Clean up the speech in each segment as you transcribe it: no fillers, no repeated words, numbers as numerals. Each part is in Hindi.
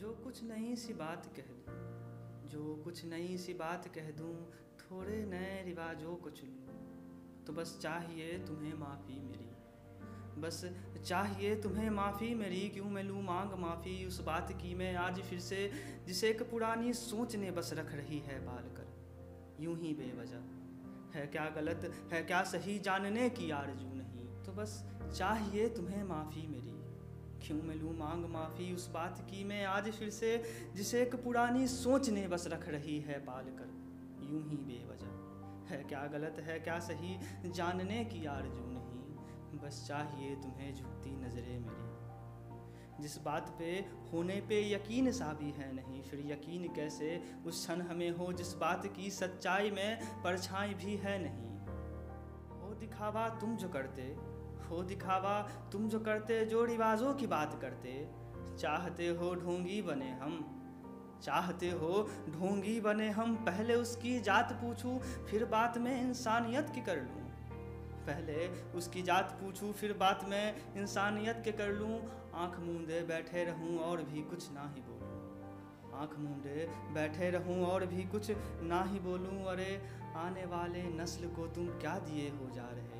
जो कुछ नई सी बात कह दूँ, जो कुछ नई सी बात कह दूँ, थोड़े नए रिवाजों को चुन लूँ, तो बस चाहिए तुम्हें माफ़ी मेरी। बस चाहिए तुम्हें माफ़ी मेरी, क्यों मैं लूँ मांग माफ़ी उस बात की मैं आज फिर से, जिसे एक पुरानी सोच ने बस रख रही है पाल कर यूं ही बेवजह। है क्या गलत है क्या सही जानने की आरज़ू नहीं, तो बस चाहिए तुम्हें माफ़ी मेरी, क्यों मैं लूँ मांग माफ़ी उस बात की मैं आज फिर से, जिसे एक पुरानी सोच ने बस रख रही है पाल कर यूं ही बेवजह। है क्या गलत है क्या सही जानने की आरज़ू नहीं, बस चाहिए तुम्हें झुकती नज़रें मेरी। जिस बात पे होने पे यकीन सा भी है नहीं, फिर यकीन कैसे उस क्षण हमें हो जिस बात की सच्चाई में परछाई भी है नहीं। हो दिखावा तुम जो करते, हो दिखावा तुम जो करते, जो रिवाजों की बात करते, चाहते हो ढोंगी बने हम, चाहते हो ढोंगी बने हम। पहले उसकी जात पूछूं फिर बात में इंसानियत की कर लूं, पहले उसकी जात पूछूं फिर बात में इंसानियत के कर लूं। आँख मूंदे बैठे रहूं और भी कुछ ना ही बोलूं, आँख मूंदे बैठे रहूं और भी कुछ ना ही बोलूं। अरे आने वाले नस्ल को तुम क्या दिए हो जा रहे,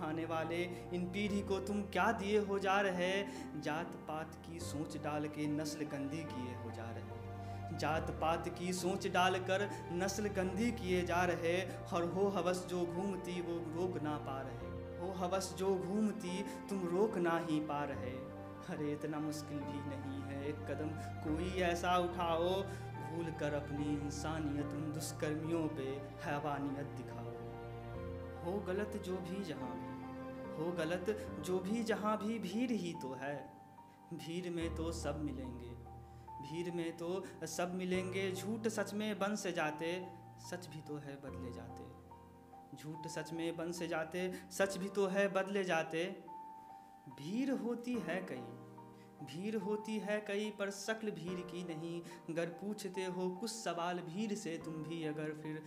आने वाले इन पीढ़ी को तुम क्या दिए हो जा रहे। जात पात की सोच डाल के नस्ल गंदी किए हो जा रहे, जात पात की सोच डालकर नस्ल गंदी किए जा रहे। और हो हवस जो घूमती वो रोक ना पा रहे, हो हवस जो घूमती तुम रोक ना ही पा रहे। अरे इतना मुश्किल भी नहीं है, एक कदम कोई ऐसा उठाओ, भूल कर अपनी इंसानियत उन दुष्कर्मियों पे हैवानियत दिखाओ। हो गलत जो भी जहाँ भी, हो गलत जो भी जहाँ भी, भीड़ ही तो है, भीड़ में तो सब मिलेंगे, भीड़ में तो सब मिलेंगे। झूठ सच में बन से जाते, सच भी तो है बदले जाते, झूठ सच में बन से जाते, सच भी तो है बदले जाते। भीड़ होती है कई, भीड़ होती है कई, पर शक्ल भीड़ की नहीं। अगर पूछते हो कुछ सवाल भीड़ से तुम भी अगर, फिर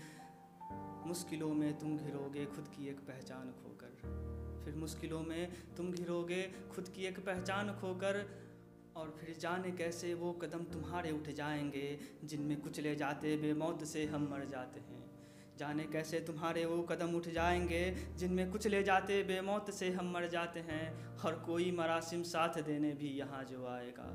मुश्किलों में तुम घिरोगे खुद की एक पहचान खोकर, फिर मुश्किलों में तुम घिरोगे खुद की एक पहचान खोकर। और फिर जाने कैसे वो कदम तुम्हारे उठ जाएंगे जिनमें कुचले जाते बेमौत से हम मर जाते हैं, जाने कैसे तुम्हारे वो कदम उठ जाएंगे जिनमें कुचले जाते बेमौत से हम मर जाते हैं। और कोई मरासिम साथ देने भी यहाँ जो आएगा,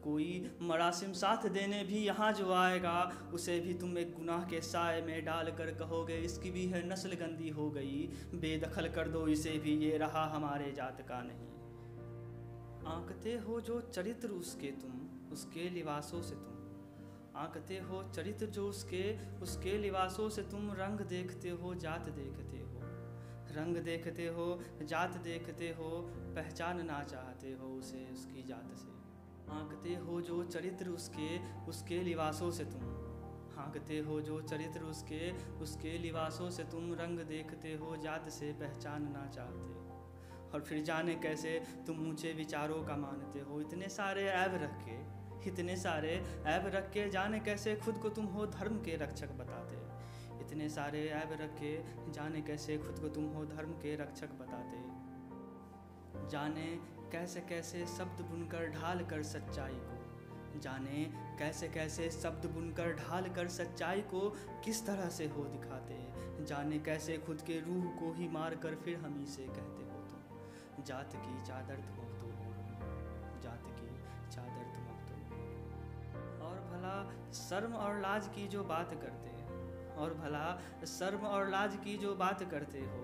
कोई मरासिम साथ देने भी यहाँ जो आएगा, उसे भी तुम एक गुनाह के साए में डाल कर कहोगे इसकी भी है नस्ल गंदी हो गई, बेदखल कर दो इसे भी, ये रहा हमारे जात का नहीं। आंकते हो जो चरित्र उसके तुम, उसके लिबासों से तुम, आंकते हो चरित्र जो उसके लिबासों से तुम। रंग देखते हो जात देखते हो, रंग देखते हो जात देखते हो, पहचानना चाहते हो उसे उसकी जात से। आंकते हो जो चरित्र उसके लिबासों से तुम, आंकते हो जो चरित्र उसके लिबासों से तुम। रंग देखते हो जात से पहचानना चाहते हो, और फिर जाने कैसे तुम ऊंचे विचारों का मानते हो। इतने सारे ऐब रख के, इतने सारे ऐब रख के, जाने कैसे खुद को तुम हो धर्म के रक्षक बताते, इतने सारे ऐब रख के, जाने कैसे खुद को तुम हो धर्म के रक्षक बताते। जाने कैसे कैसे शब्द बुनकर ढाल कर सच्चाई को, जाने कैसे कैसे शब्द बुनकर ढाल कर सच्चाई को किस तरह से हो दिखाते। जाने कैसे खुद के रूह को ही मार कर फिर हम ही से कहते हो तुम जात की चादर तुम तो, जात की चादर तुम तो। और भला शर्म और लाज की जो बात करते, और भला शर्म और लाज की जो बात करते हो,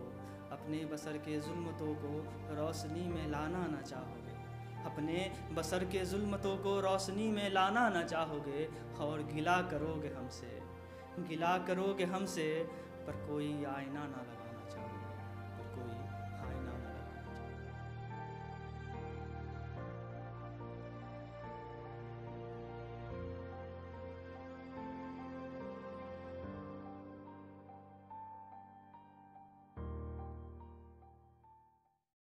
अपने बसर के जुल्मतों को रोशनी में लाना ना चाहोगे, अपने बसर के जुल्मतों को रोशनी में लाना ना चाहोगे। और गिला करोगे हमसे, गिला करोगे हमसे, पर कोई आईना ना लगा